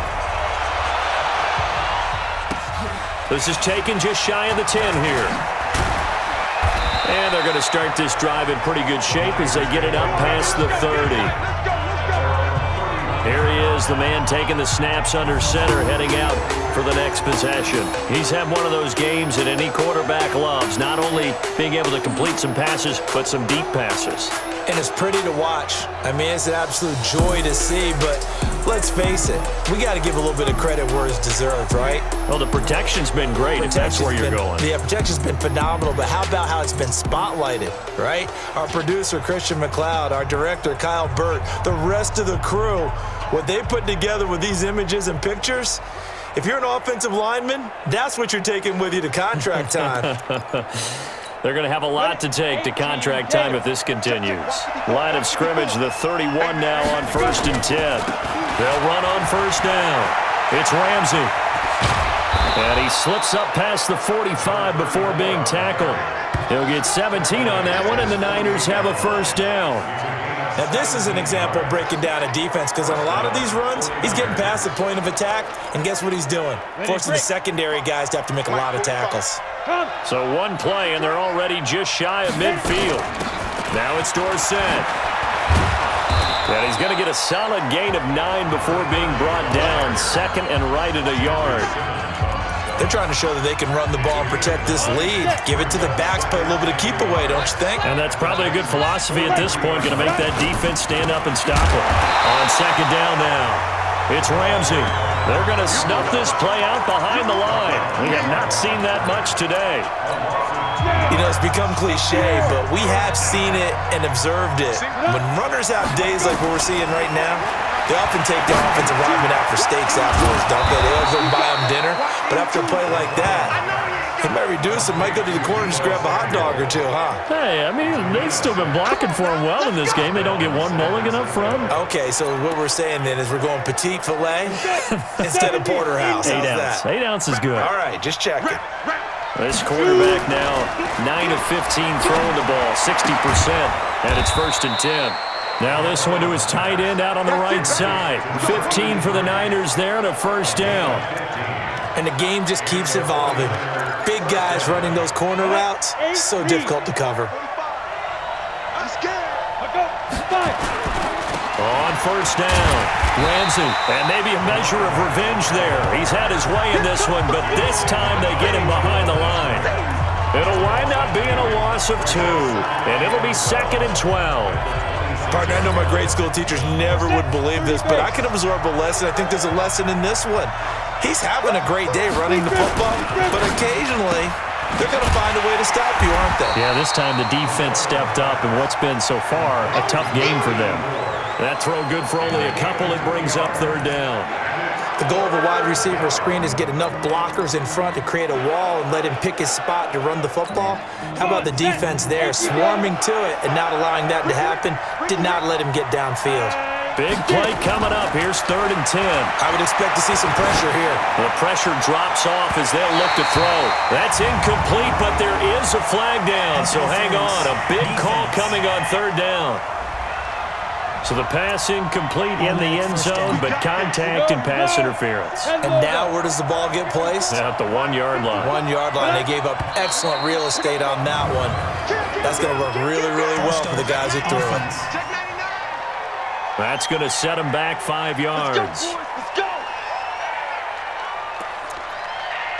This is taken just shy of the 10 here. And they're going to start this drive in pretty good shape as they get it up past the 30. Here he is the man taking the snaps under center, heading out for the next possession. He's had one of those games that any quarterback loves, not only being able to complete some passes, but some deep passes. And it's pretty to watch. I mean, it's an absolute joy to see, but let's face it, we got to give a little bit of credit where it's deserved, right? Well, the protection's been great, if that's where you're going. Yeah, protection's been phenomenal, but how about how it's been spotlighted, right? Our producer, Christian McLeod, our director, Kyle Burt, the rest of the crew, what they put together with these images and pictures, if you're an offensive lineman, that's what you're taking with you to contract time. They're going to have a lot to take to contract time if this continues. Line of scrimmage, the 31 now on 1st and 10. They'll run on 1st down. It's Ramsey. And he slips up past the 45 before being tackled. He'll get 17 on that one, and the Niners have a 1st down. Now, this is an example of breaking down a defense because on a lot of these runs, he's getting past the point of attack, and guess what he's doing? Forcing the secondary guys to have to make a lot of tackles. So one play, and they're already just shy of midfield. Now it's Dorsett. And he's going to get a solid gain of 9 before being brought down. 2nd and right at a yard. They're trying to show that they can run the ball and protect this lead. Give it to the backs, play a little bit of keep away, don't you think? And that's probably a good philosophy at this point. Going to make that defense stand up and stop it. On 2nd down now, it's Ramsey. They're going to snuff this play out behind the line. We have not seen that much today. You know, it's become cliche, but we have seen it and observed it. When runners have days like what we're seeing right now, they often take their offensive linemen out for steaks afterwards, don't they? They often buy them dinner, but after a play like that, he might reduce it, might go to the corner and just grab a hot dog or two, huh? Hey, I mean, they've still been blocking for him well in this game. They don't get one mulligan up front. Okay, so what we're saying then is we're going petite filet instead of porterhouse. How's that? 8 ounce is good. All right, just checking. This quarterback now, 9 of 15 throwing the ball, 60%, and it's 1st and 10. Now this one to his tight end out on the right side. 15 for the Niners there and a 1st down. And the game just keeps evolving. Big guys running those corner routes, so difficult to cover. On 1st down, Ramsey, and maybe a measure of revenge there. He's had his way in this one, but this time they get him behind the line. It'll wind up being a loss of 2, and it'll be 2nd and 12. Partner, I know my grade school teachers never would believe this, but I can absorb a lesson. I think there's a lesson in this one. He's having a great day running the football, but occasionally they're going to find a way to stop you, aren't they? Yeah, this time the defense stepped up, and what's been so far a tough game for them. That throw good for only a couple. It brings up 3rd down. The goal of a wide receiver screen is get enough blockers in front to create a wall and let him pick his spot to run the football. How about the defense there, swarming to it and not allowing that to happen? Did not let him get downfield. Big play coming up. Here's 3rd and 10. I would expect to see some pressure here. The pressure drops off as they'll look to throw. That's incomplete, but there is a flag down, so hang on. A big call coming on 3rd down. So the pass incomplete in the end zone, but contact and pass interference. And now where does the ball get placed? At the 1 yard line. 1 yard line. They gave up excellent real estate on that one. That's going to work really, really well for the guys who threw it. That's going to set them back 5 yards.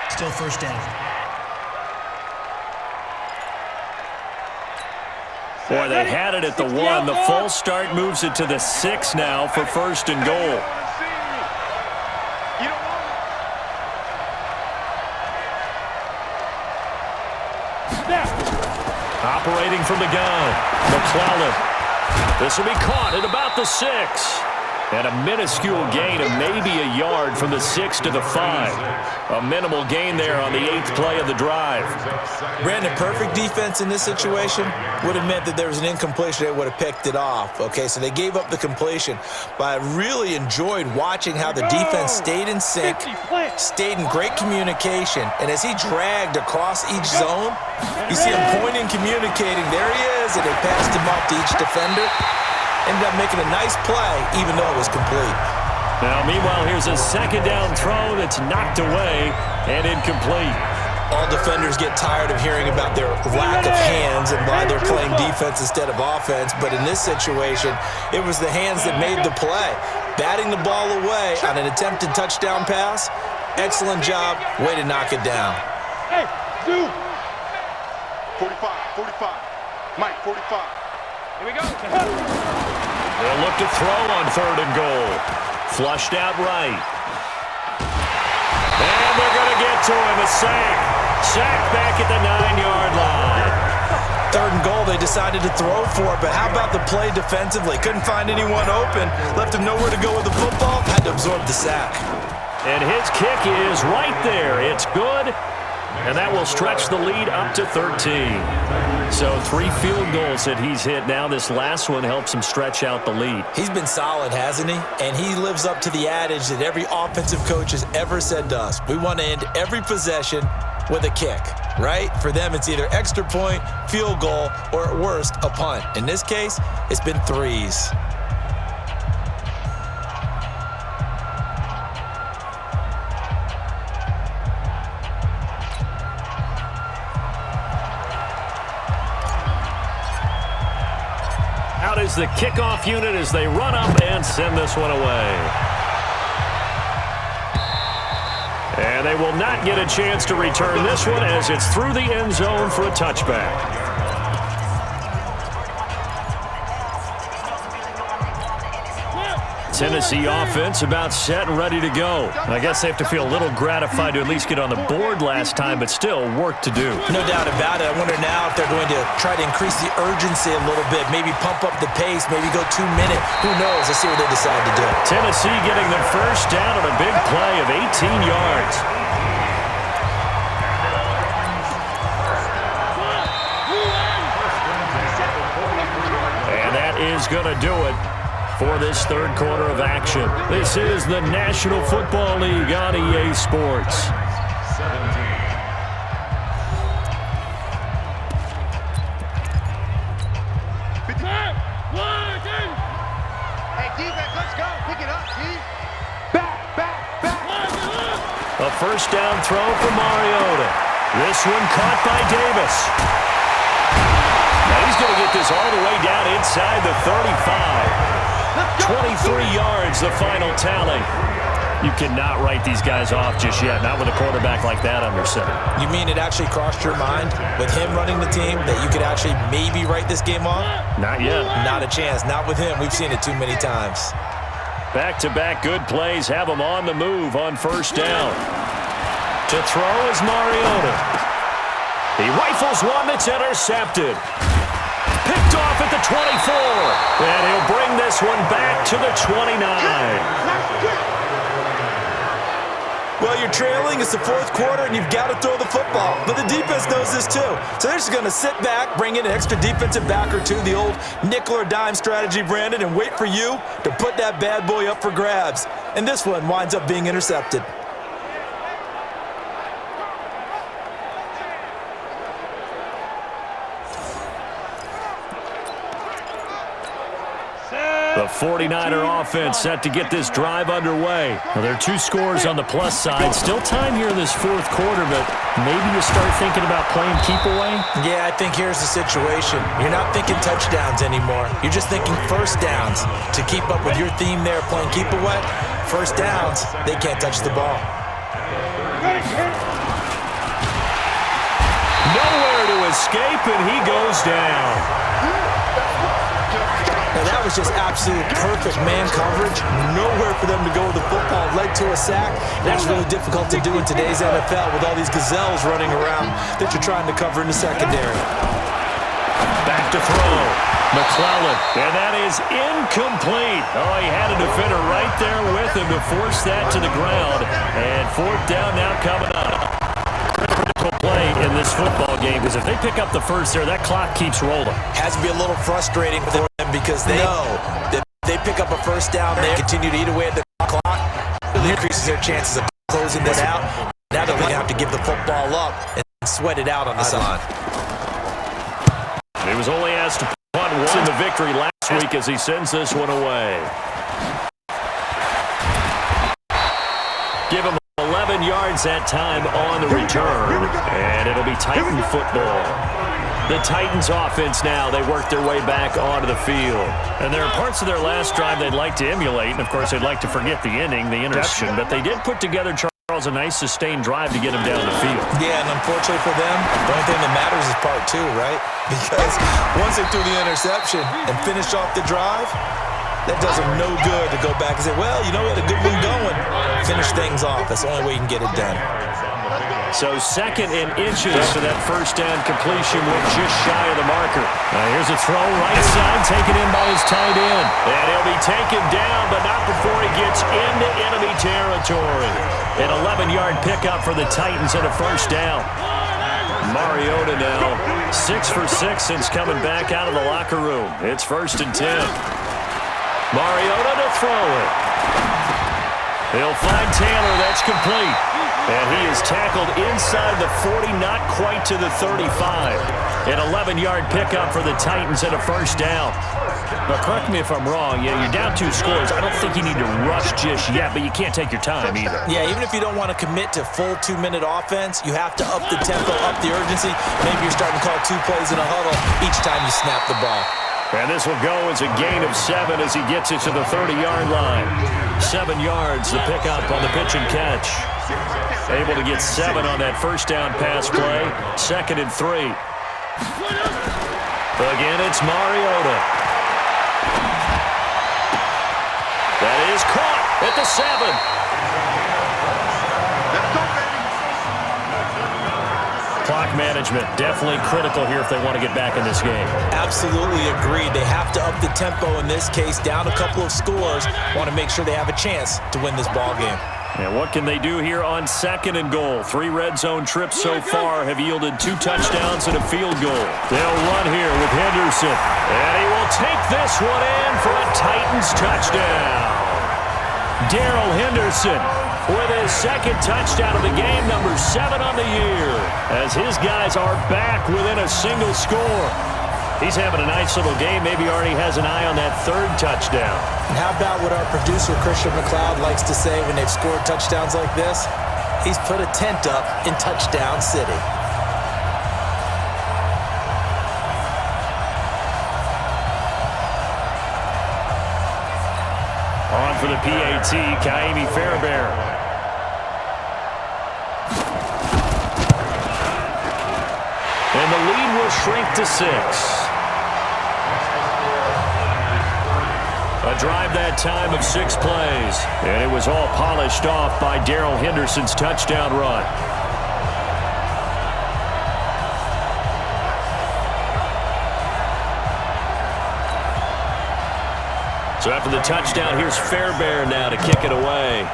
Still 1st down. Boy, they had it at the 1. The false start moves it to the 6 now for 1st and goal. Operating from the gun, McClellan. This will be caught at about the 6. And a minuscule gain of maybe a yard from the 6 to the 5. A minimal gain there on the 8th play of the drive. Brandon, perfect defense in this situation would have meant that there was an incompletion. They would have picked it off. Okay, so they gave up the completion. But I really enjoyed watching how the defense stayed in sync, stayed in great communication. And as he dragged across each zone, you see him pointing, communicating. There he is, and they passed him off to each defender. Ended up making a nice play, even though it was complete. Now, meanwhile, here's a 2nd down throw that's knocked away and incomplete. All defenders get tired of hearing about their lack of hands and why they're playing defense instead of offense. But in this situation, it was the hands that made the play. Batting the ball away on an attempted touchdown pass. Excellent job. Way to knock it down. Hey, dude. 45, 45. Mike, 45. Here we go. They'll look to throw on 3rd and goal. Flushed out right. And they're going to get to him. A sack. Sack back at the 9-yard line. 3rd and goal, they decided to throw for it, but how about the play defensively? Couldn't find anyone open. Left him nowhere to go with the football. Had to absorb the sack. And his kick is right there. It's good. And that will stretch the lead up to 13. So 3 field goals that he's hit now. This last one helps him stretch out the lead. He's been solid, hasn't he? And he lives up to the adage that every offensive coach has ever said to us. We want to end every possession with a kick, right? For them, it's either extra point, field goal, or at worst, a punt. In this case, it's been 3s. Out is the kickoff unit as they run up and send this one away. And they will not get a chance to return this one as it's through the end zone for a touchback. Tennessee offense about set and ready to go. I guess they have to feel a little gratified to at least get on the board last time, but still work to do. No doubt about it. I wonder now if they're going to try to increase the urgency a little bit, maybe pump up the pace, maybe go 2-minute. Who knows? Let's see what they decide to do. Tennessee getting their first down on a big play of 18 yards. And that is going to do it for this 3rd quarter of action. This is the National Football League on EA Sports. Hey, defense, let's go. Pick it up, G. Back. A first down throw for Mariota. This one caught by Davis. Now he's going to get this all the way down inside the 35. 23 yards, the final tally. You cannot write these guys off just yet, not with a quarterback like that under center. You mean it actually crossed your mind with him running the team that you could actually maybe write this game off? Not yet. Not a chance. Not with him. We've seen it too many times. Back-to-back good plays have him on the move on first down. To throw is Mariota. He rifles one that's intercepted. Picked off at the 24. And he'll bring this one back to the 29. Well, you're trailing. It's the 4th quarter, and you've got to throw the football. But the defense knows this, too. So they're just going to sit back, bring in an extra defensive back or two, the old nickel or dime strategy, Brandon, and wait for you to put that bad boy up for grabs. And this one winds up being intercepted. The 49er offense set to get this drive underway. Well, there are 2 scores on the plus side. Still time here in this 4th quarter, but maybe you start thinking about playing keep away? Yeah, I think here's the situation. You're not thinking touchdowns anymore. You're just thinking first downs. To keep up with your theme there, playing keep away, first downs, they can't touch the ball. Nowhere to escape, and he goes down. Now that was just absolute perfect man coverage. Nowhere for them to go with the football. Led to a sack. That's really difficult to do in today's NFL with all these gazelles running around that you're trying to cover in the secondary. Back to throw. McClellan. And that is incomplete. Oh, he had a defender right there with him to force that to the ground. And 4th down now coming up. Critical play in this football game because if they pick up the first there, that clock keeps rolling. Has to be a little frustrating for them because they know that if they pick up a first down, they continue to eat away at the clock. It increases their chances of closing this out. Now they're going to have to give the football up and sweat it out on the sideline. He was only asked to punt once in the victory last week as he sends this one away. Give him 11 yards that time on the return, and it'll be Titan football. The Titans offense now, they work their way back onto the field. And there are parts of their last drive they'd like to emulate, and of course they'd like to forget the inning, the interception, but they did put together, Charles, a nice sustained drive to get them down the field. Yeah, and unfortunately for them, the only thing that matters is part two, right? Because once they threw the interception and finished off the drive, that does them no good to go back and say, well, you know, we had a good one going. Finish things off. That's the only way you can get it done. So 2nd and inches for that first down completion. We're just shy of the marker. Here's a throw right side, taken in by his tight end. And he'll be taken down, but not before he gets into enemy territory. An 11-yard pickup for the Titans and a first down. Mariota now 6 for 6 since coming back out of the locker room. It's 1st and 10. Mariota to throw it. He'll find Taylor. That's complete. And he is tackled inside the 40, not quite to the 35. An 11-yard pickup for the Titans and a first down. But correct me if I'm wrong. Yeah, you're down 2 scores. I don't think you need to rush just yet, but you can't take your time either. Yeah, even if you don't want to commit to full 2-minute offense, you have to up the tempo, up the urgency. Maybe you're starting to call 2 plays in a huddle each time you snap the ball. And this will go as a gain of 7 as he gets it to the 30-yard line. 7 yards, the pickup on the pitch and catch. Able to get 7 on that first down pass play. 2nd and 3. Again, it's Mariota. That is caught at the 7. Clock management definitely critical here if they want to get back in this game. Absolutely agreed. They have to up the tempo in this case, down a couple of scores. Want to make sure they have a chance to win this ball game. And what can they do here on 2nd and goal? 3 red zone trips so far have yielded 2 touchdowns and a field goal. They'll run here with Henderson. And he will take this one in for a Titans touchdown. Darrell Henderson with his 2nd touchdown of the game, number 7 on the year, as his guys are back within a single score. He's having a nice little game. Maybe already has an eye on that 3rd touchdown. And how about what our producer, Christian McLeod, likes to say when they've scored touchdowns like this? He's put a tent up in Touchdown City. On for the PAT, Kaimi Fairbairn. And the lead will shrink to 6. A drive that time of 6 plays. And it was all polished off by Darrell Henderson's touchdown run. So after the touchdown, here's Fairbairn now to kick it away.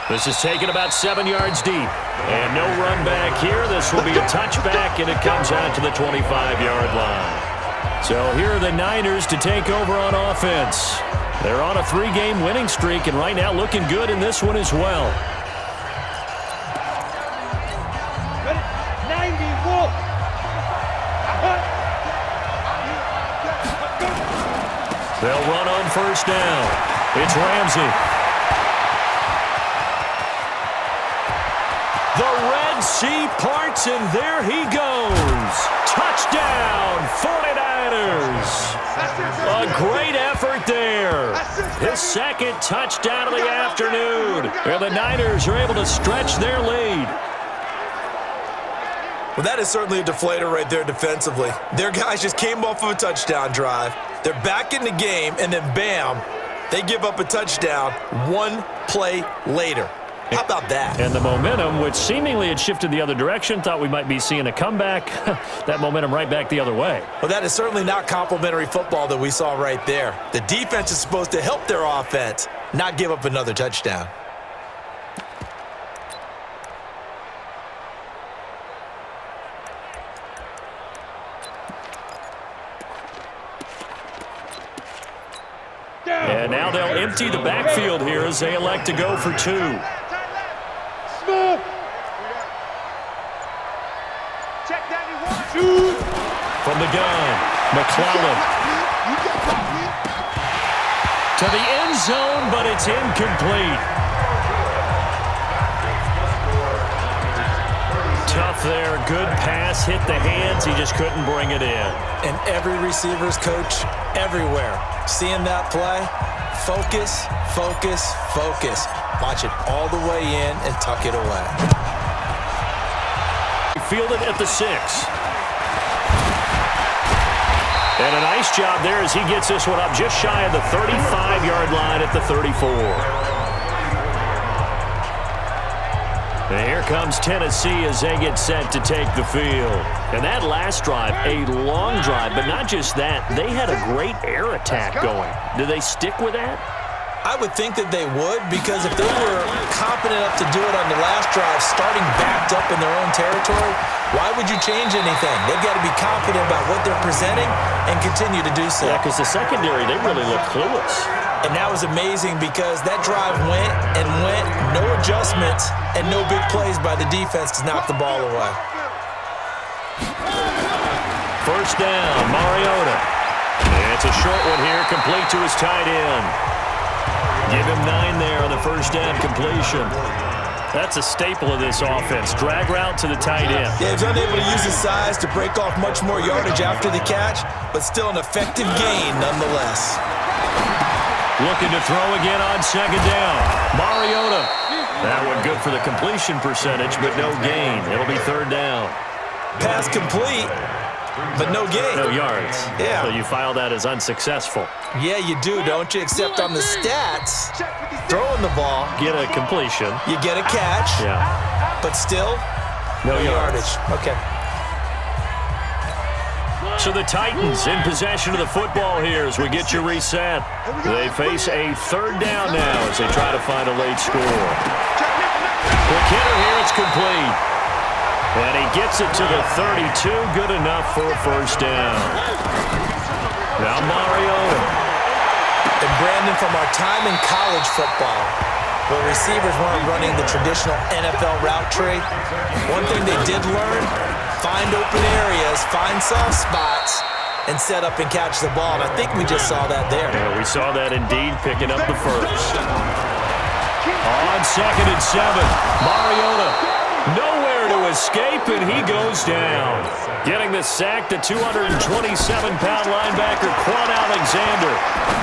This is taken about 7 yards deep. And no run back here. This will be a touchback, and it comes out to the 25-yard line. So here are the Niners to take over on offense. They're on a 3-game winning streak, and right now looking good in this one as well. 90 Wolf. They'll run on first down. It's Ramsey. The Red Sea parts, and there he goes. Touchdown, 49ers. A great effort there. His 2nd touchdown of the afternoon. And the Niners are able to stretch their lead. Well, that is certainly a deflator right there defensively. Their guys just came off of a touchdown drive. They're back in the game, and then bam, they give up a touchdown 1 play later. How about that? And the momentum, which seemingly had shifted the other direction, thought we might be seeing a comeback. That momentum right back the other way. Well, that is certainly not complimentary football that we saw right there. The defense is supposed to help their offense, not give up another touchdown. And now they'll empty the backfield here as they elect to go for 2. Smooth. Check 91. From the gun, McClellan. To the end zone, but it's incomplete. tough there. Good pass, hit the hands. He just couldn't bring it in. And every receiver's coach everywhere, seeing that play, focus, focus, focus. Watch it all the way in and tuck it away. Fielded at the 6. And a nice job there as he gets this one up just shy of the 35-yard line at the 34. And here comes Tennessee as they get set to take the field. And that last drive, a long drive, but not just that. They had a great air attack going. Do they stick with that? I would think that they would, because if they were competent enough to do it on the last drive, starting backed up in their own territory, why would you change anything? They've got to be confident about what they're presenting and continue to do so. Yeah, because the secondary, they really look clueless. And that was amazing because that drive went and went, no adjustments, and no big plays by the defense to knock the ball away. First down, Mariota. And it's a short one here, complete to his tight end. Give him 9 there on the first down completion. That's a staple of this offense. Drag route to the tight end. Yeah, he's unable to use his size to break off much more yardage after the catch, but still an effective gain nonetheless. Looking to throw again on second down. Mariota. That one good for the completion percentage, but no gain. It'll be third down. Pass complete, but no gain. No yards. Yeah. So you file that as unsuccessful. Yeah, you do, don't you? Except on the stats, throwing the ball, Get a completion. you get a catch, Yeah. but still No yardage. Okay. So the Titans in possession of the football here as we get you reset. They face a third down now as they try to find a late score. Quick hitter here, it's complete. And he gets it to the 32, good enough for a first down. Now Mariota. And Brandon, from our time in college football, where receivers weren't running the traditional NFL route tree, one thing they did learn, find open areas, find soft spots, and set up and catch the ball. And I think we just saw that there. Yeah, we saw that indeed, picking up the first. On second and 7, Mariota. Nowhere to escape, and he goes down. Getting the sack, the 227-pound linebacker, Quan Alexander.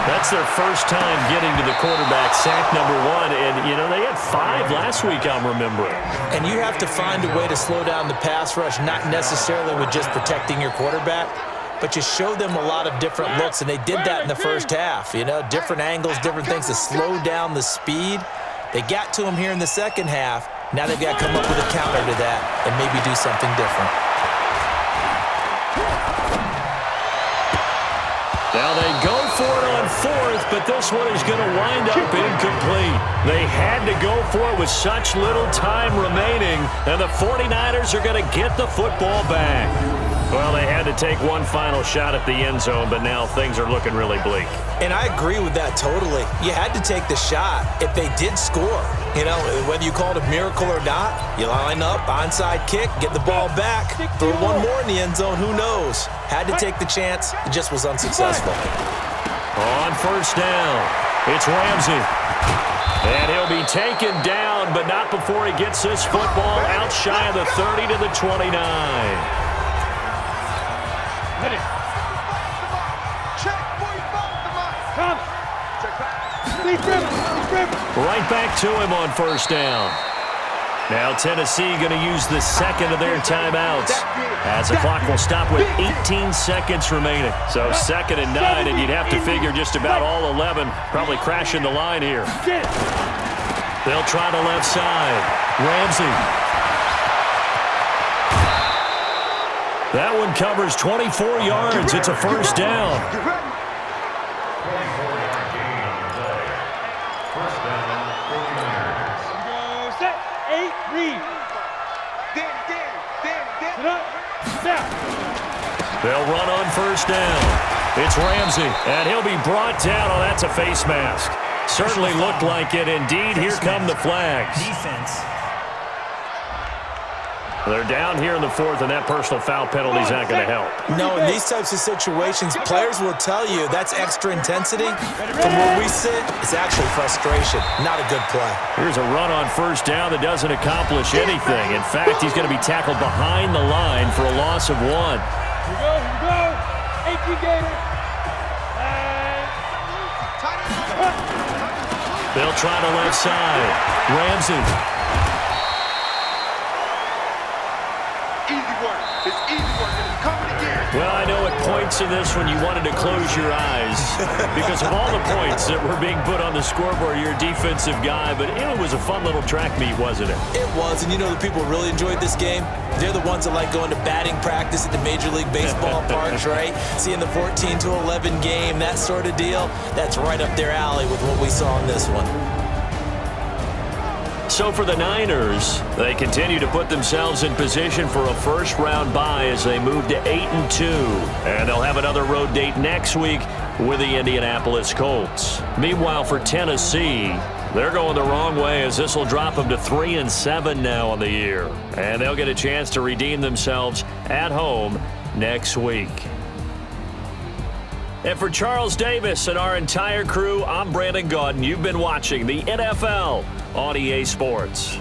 That's their first time getting to the quarterback, sack number 1. And, you know, they had 5 last week, I'm remembering. And you have to find a way to slow down the pass rush, not necessarily with just protecting your quarterback, but you show them a lot of different looks, and they did that in the first half. You know, different angles, different things to slow down the speed. They got to him here in the second half. Now they've got to come up with a counter to that and maybe do something different. Now they go for it on fourth, but this one is going to wind up incomplete. They had to go for it with such little time remaining, and the 49ers are going to get the football back. Well, they had to take one final shot at the end zone, but now things are looking really bleak. And I agree with that totally. You had to take the shot if they did score. You know, whether you call it a miracle or not, you line up, onside kick, get the ball back, throw one more in the end zone, who knows? Had to take the chance, it just was unsuccessful. On first down, it's Ramsey. And he'll be taken down, but not before he gets this football out shy of the 30 to the 29. Right back to him on first down. Now Tennessee going to use the second of their timeouts as the clock will stop with 18 seconds remaining. So second and 9, and you'd have to figure just about all 11 probably crashing the line here. They'll try the left side. Ramsey. That one covers 24 yards. It's a first down. They'll run on first down. It's Ramsey, and he'll be brought down. Oh, that's a face mask. Certainly looked like it. Indeed, here come the flags. Defense. They're down here in the fourth, and that personal foul penalty is not going to help. No, in these types of situations, players will tell you that's extra intensity. From where we sit, it's actually frustration, not a good play. Here's a run on first down that doesn't accomplish anything. In fact, he's going to be tackled behind the line for a loss of 1. Here we go. AP Gator. They'll try the left side. Ramsey. Easy work. It's easy work, and it's coming again. Well, I know at points in this when you wanted to close your eyes because of all the points that were being put on the scoreboard. You're a defensive guy, but it was a fun little track meet, wasn't it? It was, and you know the people really enjoyed this game? They're the ones that like going to batting practice at the Major League Baseball parks, right? Seeing the 14-11 game, that sort of deal. That's right up their alley with what we saw in this one. So for the Niners, they continue to put themselves in position for a first-round bye as they move to 8-2. And they'll have another road date next week with the Indianapolis Colts. Meanwhile, for Tennessee, they're going the wrong way as this will drop them to 3-7 now on the year. And they'll get a chance to redeem themselves at home next week. And for Charles Davis and our entire crew, I'm Brandon Gaudin. You've been watching the NFL on EA Sports.